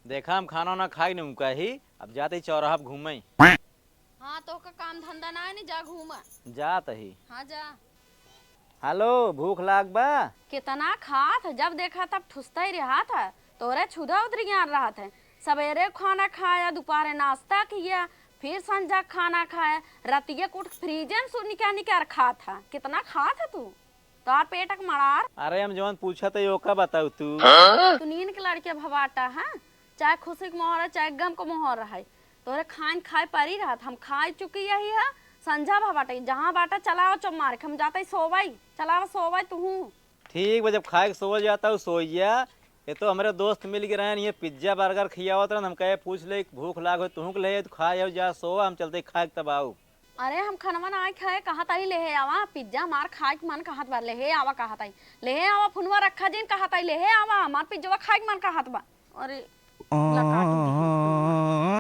देखा हम खाना ना खाई नहीं उनका ही। अब जाते ही चौराहा घूमे। हाँ तो का काम धंधा ना है नी, जा घूमा। जात ही। हाँ जा। हेलो, भूख लाग बा? कितना खात है, जब देखा तब ठुसता ही रहा था। तोरे छुदा उधर ज्ञान रहा था। सवेरे खाना खाया, दोपहर नाश्ता किया, फिर संजा खाना खाया, रतिया कुछ फ्रीजन सु निकाल निकाल खा था। कितना खा था तू? तार पेटक मरार। अरे हम जवन पूछा तो का बताऊ तू। तू नीन के लड़के भवाटा है, चाहे खुशी के मोहर है चाहे गम को मोहर है। तोरे खान खाए परी रहा था, हम खाए चुकी यही है। संजा भवाटा जहाँ बाटा चलाओ चो मार हम जाते सोवाई, चलाओ सोवाई तू। ठीक बा, जब खाए के सो जाता हूँ सोइया। ये तो हमारे दोस्त मिल के रहे ये पिज्जा बर्गर खियावत रहे। हम कहे पूछ ले भूख लाग हो तू के ले तो खा जाओ, जा सो हम चलते खाए के तब आओ। अरे हम खनवा ना खाए कहा ताई ले आवा पिज्जा मार खाए के मन कहत बा, ले आवा कहा ताई ले आवा फुनवा रखा जिन कहा ताई ले आवा मार पिज्जा खाए के मन कहत बा। अरे लकाटी दी